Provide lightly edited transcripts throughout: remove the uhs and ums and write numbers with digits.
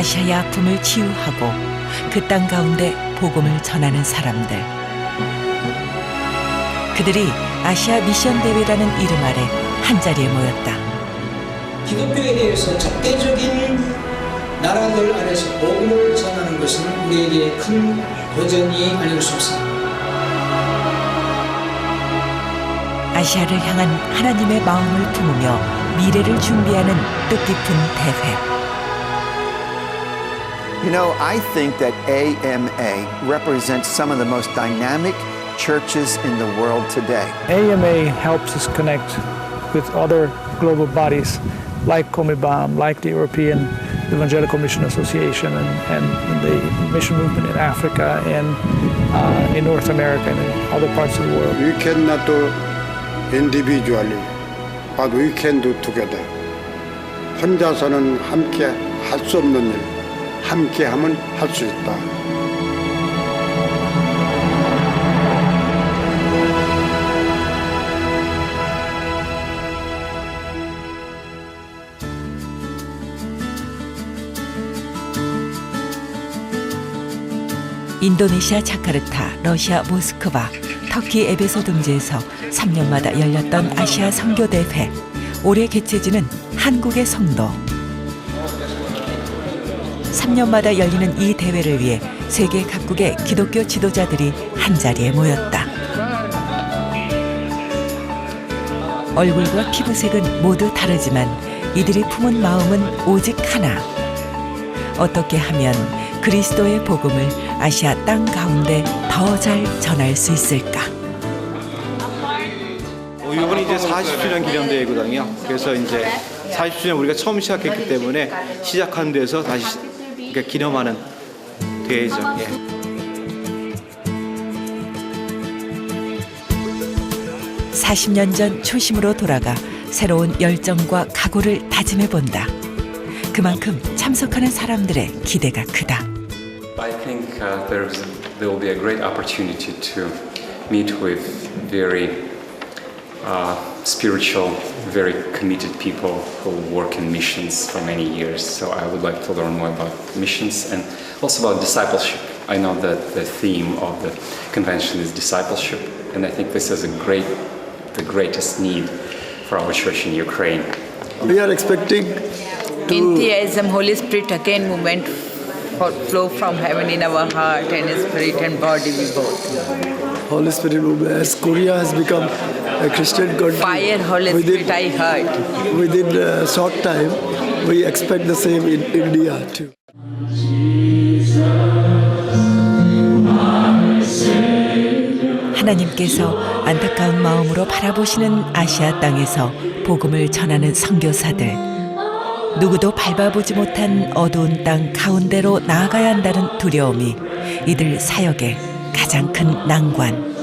아시아의 아픔을 치유하고 그 땅 가운데 복음을 전하는 사람들. 그들이 아시아 미션 대회라는 이름 아래 한자리에 모였다. 기독교에 대해서 적대적인 나라들 안에서 복음을 전하는 것은 우리에게 큰 도전이 아닐 수 없습니다. 아시아를 향한 하나님의 마음을 품으며 미래를 준비하는 뜻깊은 대회. You know, I think that AMA represents some of the most dynamic churches in the world today. AMA helps us connect with other global bodies like Comibam, like the European Evangelical Mission Association and the mission movement in Africa and in North America and in other parts of the world. We cannot do individually, but we can do together. 혼자서는 함께 할 수 없는 일, 함께 하면 할 수 있다. 인도네시아 자카르타, 러시아 모스크바, 터키 에베소 등지에서 3년마다 열렸던 아시아 선교대회. 올해 개최지는 한국의 성도. 3년마다 열리는 이 대회를 위해 세계 각국의 기독교 지도자들이 한자리에 모였다. 얼굴과 피부색은 모두 다르지만 이들이 품은 마음은 오직 하나. 어떻게 하면 그리스도의 복음을 아시아 땅 가운데 더 잘 전할 수 있을까? 이번이 이제 40주년 기념대회거든요. 그래서 이제 40주년 우리가 처음 시작했기 때문에 시작한 데서 다시 기념하는 대회죠. 예. (40년) 전 초심으로 돌아가 새로운 열정과 각오를 다짐해 본다. 그만큼 참석하는 사람들의 기대가 크다. I think there will be a great opportunity to meet with very spiritual, very committed people who work in missions for many years. So I would like to learn more about missions and also about discipleship. I know that the theme of the convention is discipleship, and I think this is the greatest need for our church in Ukraine. We are expecting enthusiasm, Holy Spirit again movement flow from heaven in our heart and spirit and body we both. Holy Spirit movement. As Korea has become a Christian country, Fire, Holy Spirit, I heard. Within a short time, we expect the same in India too. 하나님께서 안타까운 마음으로 바라보시는 아시아 땅에서 복음을 전하는 선교사들. 누구도 밟아보지 못한 어두운 땅 가운데로 나아가야 한다는 두려움이 이들 사역의 가장 큰 난관.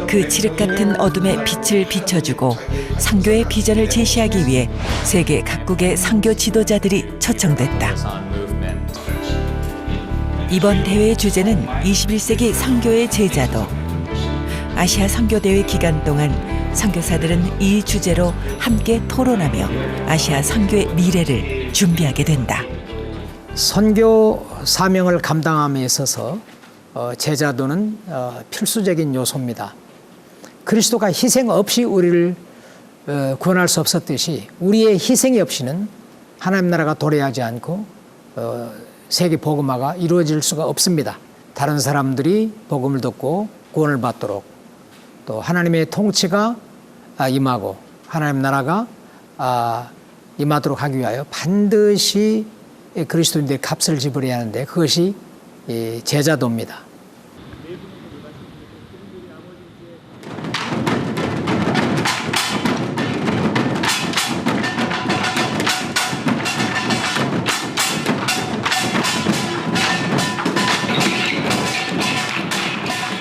그 칠흑 같은 어둠의 빛을 비춰주고 선교의 비전을 제시하기 위해 세계 각국의 선교 지도자들이 초청됐다. 이번 대회의 주제는 21세기 선교의 제자도. 아시아 선교대회 기간 동안 선교사들은 이 주제로 함께 토론하며 아시아 선교의 미래를 준비하게 된다. 선교 사명을 감당함에 있어서 제자도는 필수적인 요소입니다. 그리스도가 희생 없이 우리를 구원할 수 없었듯이 우리의 희생이 없이는 하나님 나라가 도래하지 않고 세계 복음화가 이루어질 수가 없습니다. 다른 사람들이 복음을 듣고 구원을 받도록 또 하나님의 통치가 임하고 하나님 나라가 임하도록 하기 위하여 반드시 그리스도인들의 값을 지불해야 하는데 그것이 제자도입니다.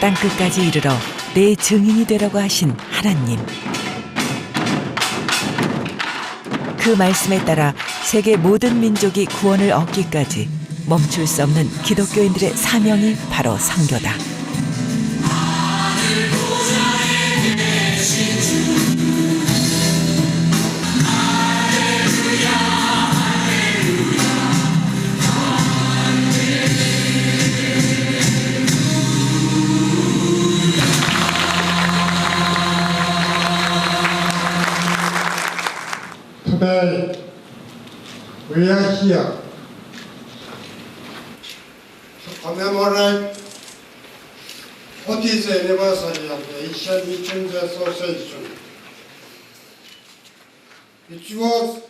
땅끝까지 이르러 내 증인이 되라고 하신 하나님. 그 말씀에 따라 세계 모든 민족이 구원을 얻기까지 멈출 수 없는 기독교인들의 사명이 바로 선교다. we are here to commemorate 40th anniversary of the Asian Missions Association, which was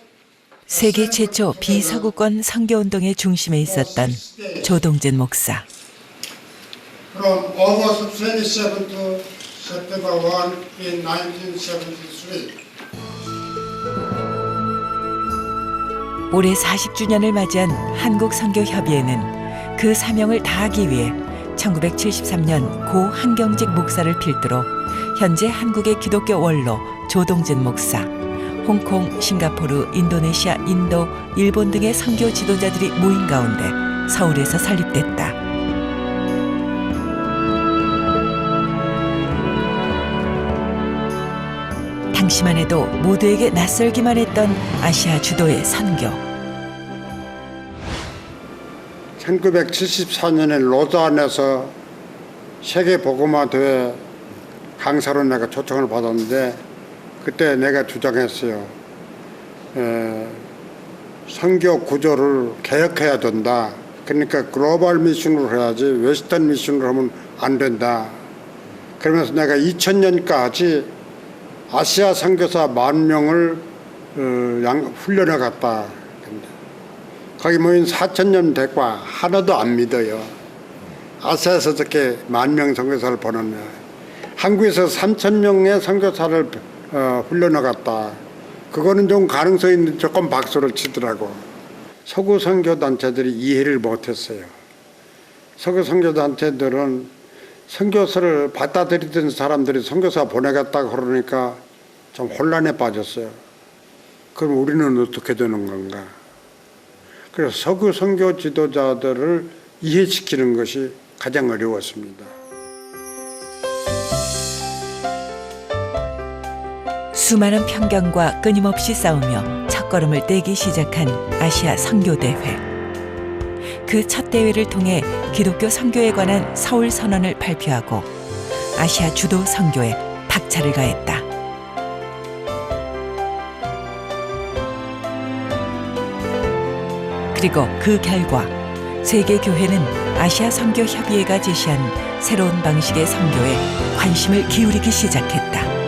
세계 최초 비서구권 선교운동의 중심에 있었던 조동진 목사. from August 27 to September 1 in 1973. 올해 40주년을 맞이한 한국선교협의회는 그 사명을 다하기 위해 1973년 고 한경직 목사를 필두로 현재 한국의 기독교 원로 조동진 목사, 홍콩, 싱가포르, 인도네시아, 인도, 일본 등의 선교 지도자들이 모인 가운데 서울에서 설립됐다. 당시만 해도 모두에게 낯설기만 했던 아시아 주도의 선교. 1974년에 로잔에서 세계복음화대회 강사로 내가 초청을 받았는데 그때 내가 주장했어요. 선교 구조를 개혁해야 된다. 그러니까 글로벌 미션으로 해야지 웨스턴 미션으로 하면 안 된다. 그러면서 내가 2000년까지 아시아 선교사 10,000명을 훈련해 갔다. 거기 모인 4,000년 대과 하나도 안 믿어요. 아시아에서 저렇게 10,000명 선교사를 보내면 한국에서 3,000명의 선교사를 훈련해 갔다. 그거는 좀 가능성이 있는 조금 박수를 치더라고. 서구 선교 단체들이 이해를 못했어요. 서구 선교 단체들은 선교사를 받아들이던 사람들이 선교사 보내겠다고 그러니까 좀 혼란에 빠졌어요. 그럼 우리는 어떻게 되는 건가? 그래서 서구 선교 지도자들을 이해시키는 것이 가장 어려웠습니다. 수많은 편견과 끊임없이 싸우며 첫걸음을 떼기 시작한 아시아 선교대회. 그 첫 대회를 통해 기독교 선교에 관한 서울 선언을 발표하고 아시아 주도 선교에 박차를 가했다. 그리고 그 결과 세계 교회는 아시아 선교 협의회가 제시한 새로운 방식의 선교에 관심을 기울이기 시작했다.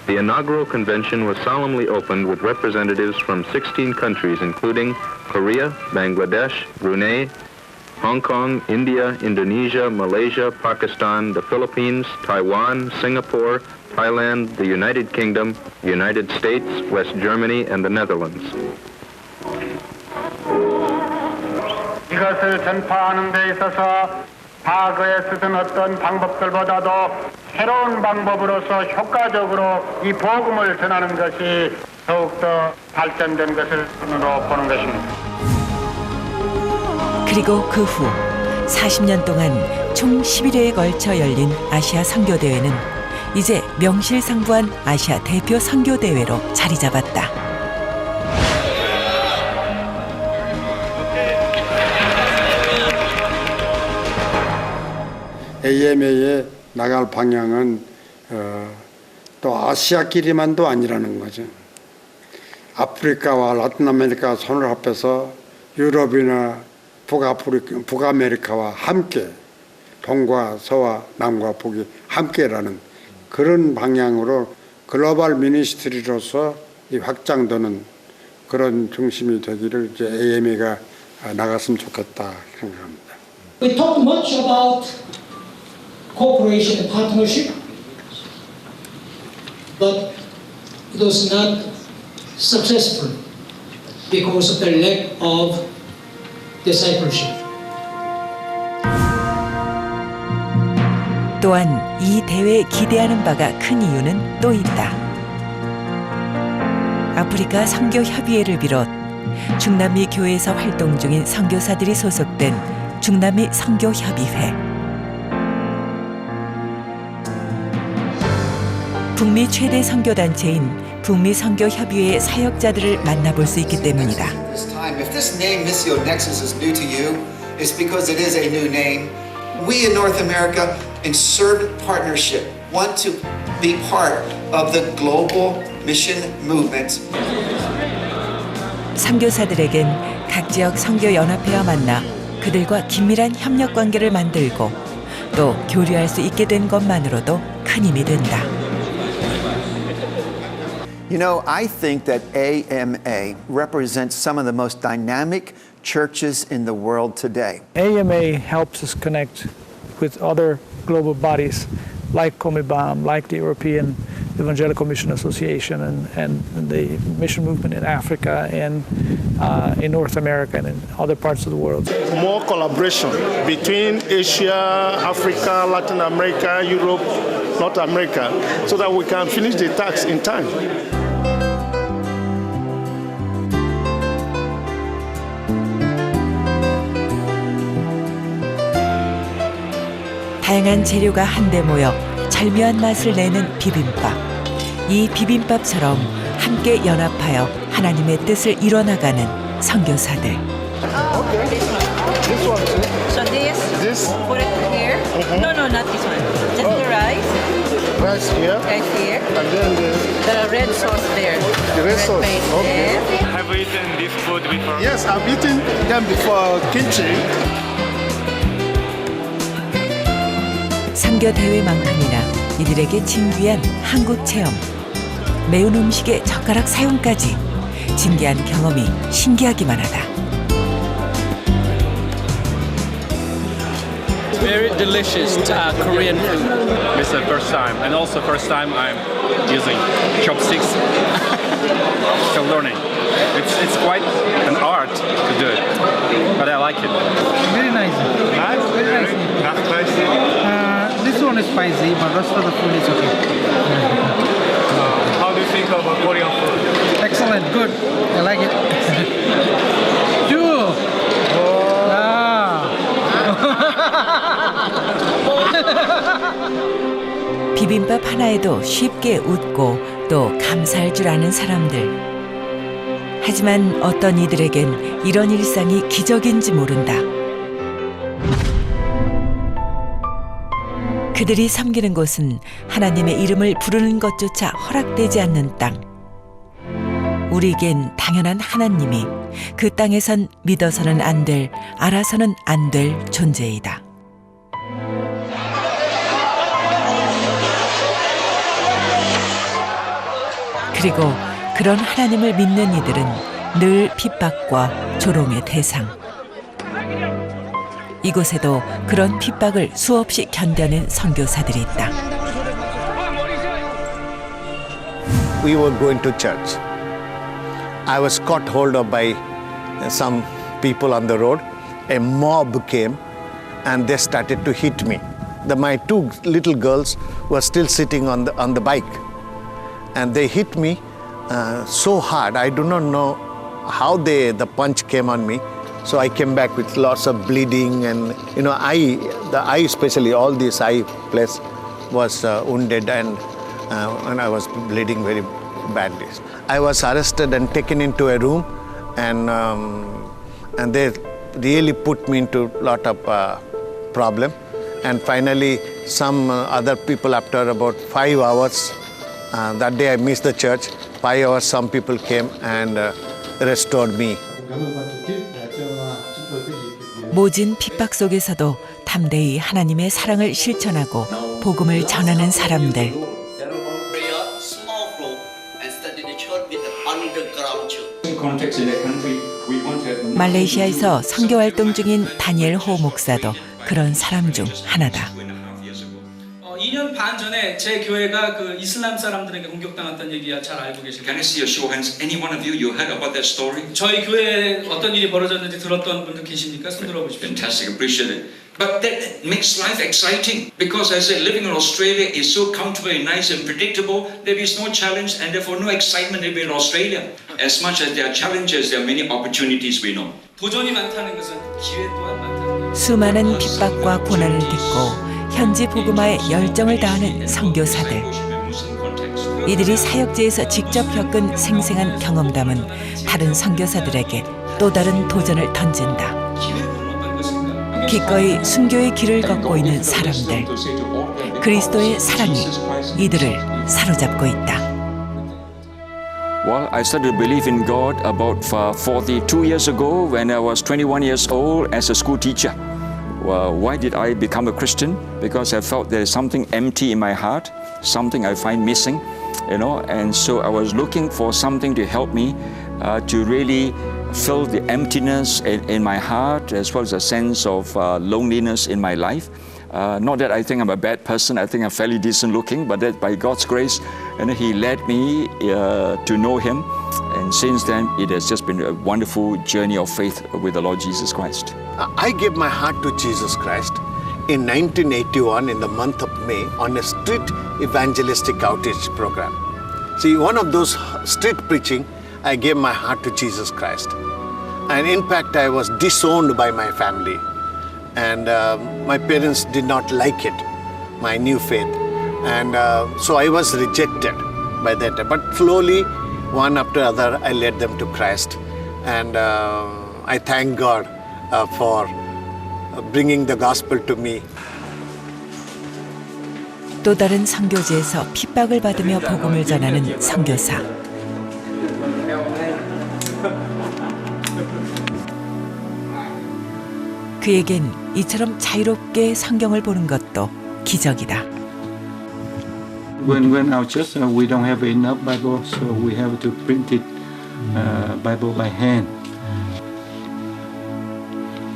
The inaugural convention was solemnly opened with representatives from 16 countries, including Korea, Bangladesh, Brunei, Hong Kong, India, Indonesia, Malaysia, Pakistan, the Philippines, Taiwan, Singapore, Thailand, the United Kingdom, the United States, West Germany, and the Netherlands. 이것을 전파하는 데 있어서 과거에 쓰던 어떤 방법들보다도 새로운 방법으로서 효과적으로 이 복음을 전하는 것이 더욱더 발전된 것을 보는 것입니다. 그리고 그 후 40년 동안 총 11회에 걸쳐 열린 아시아 선교대회는 이제 명실상부한 아시아 대표 선교대회로 자리 잡았다. AMA에 나갈 방향은 또 아시아끼리만도 아니라는 거죠. 아프리카와 라틴 아메리카 손을 합해서 유럽이나 북아메리카와 함께 동과 서와 남과 북이 함께라는 그런 방향으로 글로벌 미니스트리로서 이 확장되는 그런 중심이 되기를 이제 AMA가 나갔으면 좋겠다 생각합니다. We talked much about cooperation and partnership, but it was not successful because of the lack of discipleship. 또한 이 대회에 기대하는 바가 큰 이유는 또 있다. 아프리카 선교협의회를 비롯 중남미 교회에서 활동 중인 선교사들이 소속된 중남미 선교협의회, 북미 최대 선교단체인 북미 선교협의회의 사역자들을 만나볼 수 있기 때문이다. If this name Missio Nexus is new to you, it's because it is a new name. We in North America, in servant partnership, want to be part of the global mission movement. 선교사들에겐 각 지역 선교 연합회와 만나 그들과 긴밀한 협력 관계를 만들고 또 교류할 수 있게 된 것만으로도 큰 힘이 된다. You know, I think that AMA represents some of the most dynamic churches in the world today. AMA helps us connect with other global bodies like COMIBAM, like the European Evangelical Mission Association and the mission movement in Africa and in North America and in other parts of the world. More collaboration between Asia, Africa, Latin America, Europe, North America, so that we can finish the task in time. 다양한 재료가 한데 모여 절묘한 맛을 내는 비빔밥. 이 비빔밥처럼 함께 연합하여 하나님의 뜻을 이뤄나가는 선교사들. So this, put it here. No, not this one. Just the rice. Rice here. Rice here. And then The red sauce there. the red sauce. Paste Okay. there. Have you eaten this food before? Yes, I've eaten them before, kimchi. 선교 대회만큼이나 이들에게 진귀한 한국 체험. 매운 음식의 젓가락 사용까지 진기한 경험이 신기하기만 하다. Very delicious Korean food. It's the first time, and also first time I'm using chopsticks. Still learning. It's quite an art to do it, but I like it. Very nice. Nice? Very nice. Not spicy? This one is spicy, but rest of the food is okay. How do you think of Korean food? Excellent, good. I like it. Two. 비빔밥 하나에도 쉽게 웃고 또 감사할 줄 아는 사람들. 하지만 어떤 이들에겐 이런 일상이 기적인지 모른다. 그들이 섬기는 곳은 하나님의 이름을 부르는 것조차 허락되지 않는 땅. 우리에겐 당연한 하나님이 그 땅에선 믿어서는 안 될, 알아서는 안 될 존재이다. 그리고 그런 하나님을 믿는 이들은 늘 핍박과 조롱의 대상. 이곳에도 그런 핍박을 수없이 견뎌낸 선교사들이 있다. We were going to church. I was caught hold of by some people on the road. A mob came and they started to hit me. My two little girls were still sitting on the bike. And they hit me so hard. I do not know how the punch came on me. So I came back with lots of bleeding and, the eye especially, all this eye place was wounded and I was bleeding very badly. I was arrested and taken into a room and they really put me into a lot of problem. And finally, some other people, after about 5 hours, that day I missed the church. 5 hours, some people came and restored me. 모진 핍박 속에서도 담대히 하나님의 사랑을 실천하고 복음을 전하는 사람들. 말레이시아에서 선교 활동 중인 다니엘 호 목사도 그런 사람 중 하나다. 2년 반 전에 제 교회가 그 이슬람 사람들에게 공격당했다는 얘기 잘 알고 계십니까? Can I see a show of hands? Any one of you heard about that story? 저희 교회에 어떤 일이 벌어졌는지 들었던 분들 계십니까? 손 들어 보십시오. Fantastic, appreciate it. But that makes life exciting because as I say, living in Australia is so comfortable and nice and predictable. There is no challenge and therefore no excitement living in Australia. As much as there are challenges, there are many opportunities we know. 도전이 많다는 것은 기회 또한 많다는 수많은 핍박과 고난을 딛고 현지 복음화에 열정을 다하는 선교사들. 이들이 사역지에서 직접 겪은 생생한 경험담은 다른 선교사들에게 또 다른 도전을 던진다. 기꺼이 순교의 길을 걷고 있는 사람들. 그리스도의 사랑이 이들을 사로잡고 있다. Well, I started to believe in God about 42 years ago when I was 21 years old as a school teacher. Well, why did I become a Christian? Because I felt there is something empty in my heart, something I find missing, and so I was looking for something to help me to really fill the emptiness in my heart as well as a sense of loneliness in my life. Not that I think I'm a bad person, I think I'm fairly decent looking, but that by God's grace, He led me to know Him. And since then, it has just been a wonderful journey of faith with the Lord Jesus Christ. I gave my heart to Jesus Christ in 1981 in the month of May on a street evangelistic outreach program. See, one of those street preaching, I gave my heart to Jesus Christ. And in fact, I was disowned by my family. And my parents did not like it, my new faith. And so I was rejected by that. But slowly, one after other, I led them to Christ. And I thank God for bringing the gospel to me. 또 다른 선교지에서 핍박을 받으며 복음을 전하는 선교사. 그에겐 이처럼 자유롭게 성경을 보는 것도 기적이다. When our church we don't have enough Bible, so we have to print it Bible by hand.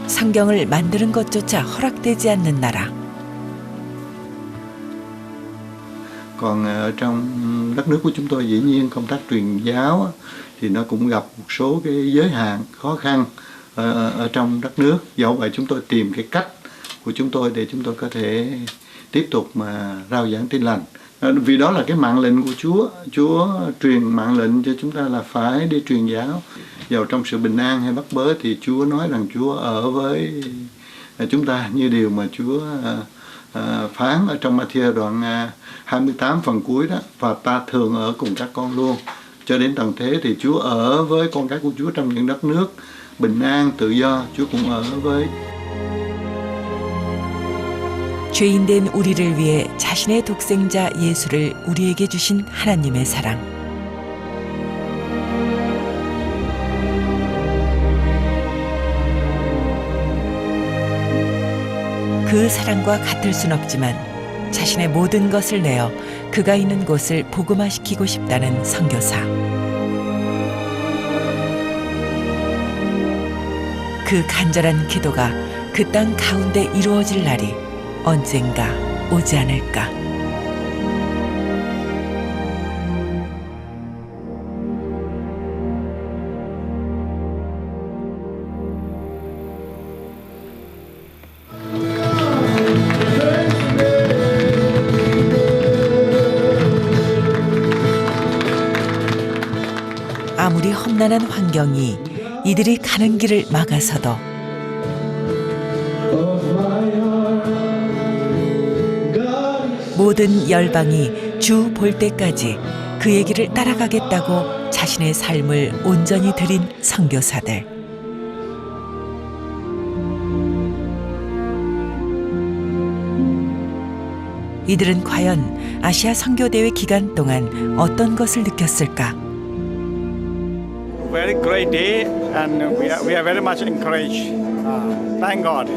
성경을 만드는 것조차 허락되지 않는 나라. Còn ở trong đất nước của chúng tôi dĩ nhiên công tác truyền giáo thì nó cũng gặp một số cái giới hạn khó khăn ở trong đất nước. Do vậy chúng tôi tìm cái cách của chúng tôi để chúng tôi có thể tiếp tục mà rao giảng tin lành. Vì đó là cái mạng lệnh của Chúa. Chúa truyền mạng lệnh cho chúng ta là phải đi truyền giáo. Dầu trong sự bình an hay bắt bớ thì Chúa nói rằng Chúa ở với chúng ta như điều mà Chúa phán ở trong Ma-thi-ơ đoạn 28 phần cuối đó. Và ta thường ở cùng các con luôn. Cho đến tận thế thì Chúa ở với con cái của Chúa trong những đất nước bình an, tự do. Chúa cũng ở với. 죄인된 우리를 위해 자신의 독생자 예수를 우리에게 주신 하나님의 사랑. 그 사랑과 같을 순 없지만 자신의 모든 것을 내어 그가 있는 곳을 복음화시키고 싶다는 선교사. 그 간절한 기도가 그 땅 가운데 이루어질 날이 언젠가 오지 않을까. 아무리 험난한 환경이 이들이 가는 길을 막아서도 모든 열방이 주 볼 때까지 그의 길을 따라가겠다고 자신의 삶을 온전히 드린 선교사들. 이들은 과연 아시아 선교대회 기간 동안 어떤 것을 느꼈을까? Very great day, and we are very much encouraged. Thank God.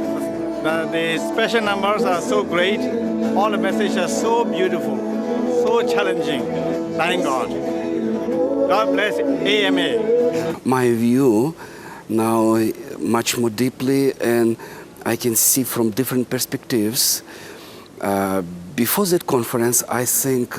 The special numbers are so great. All the messages are so beautiful, so challenging. Thank God. God bless AMA. My view now much more deeply, and I can see from different perspectives. Before that conference, I think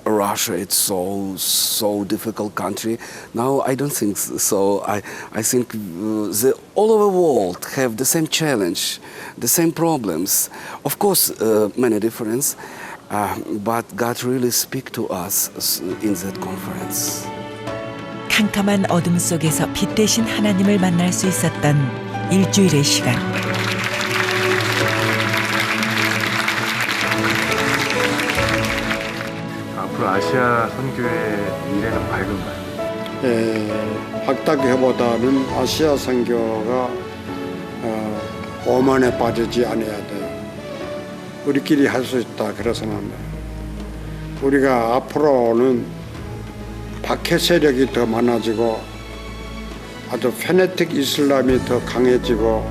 Russia is so difficult country. Now I don't think so. I think the all over the world have the same challenge, the same problems. Of course, many difference, but God really speak to us in that conference. 캄캄한 어둠 속에서 빛 대신 하나님을 만날 수 있었던 일주일의 시간. 앞으로 아시아 선교의 미래는 밝은가요? 학다교회보다는 아시아 선교가 오만에 빠지지 않아야 돼요. 우리끼리 할 수 있다 그래서 합니다. 우리가 앞으로는 박해 세력이 더 많아지고 아주 페네틱 이슬람이 더 강해지고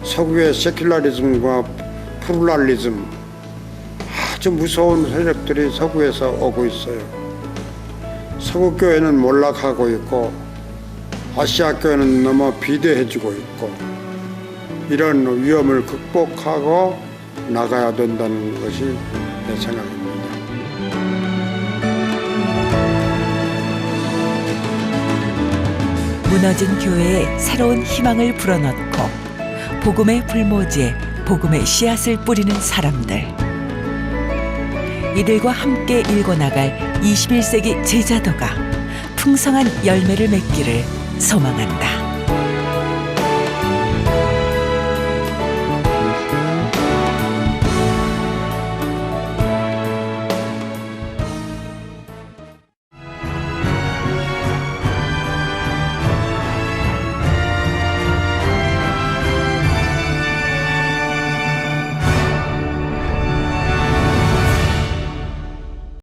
서구의 세큘라리즘과 플루랄리즘 아주 무서운 세력들이 서구에서 오고 있어요. 서구 교회는 몰락하고 있고 아시아 교회는 너무 비대해지고 있고 이런 위험을 극복하고 나가야 된다는 것이 내 생각입니다. 무너진 교회에 새로운 희망을 불어넣고 복음의 불모지에 복음의 씨앗을 뿌리는 사람들. 이들과 함께 일궈나갈 21세기 제자도가 풍성한 열매를 맺기를 소망한다.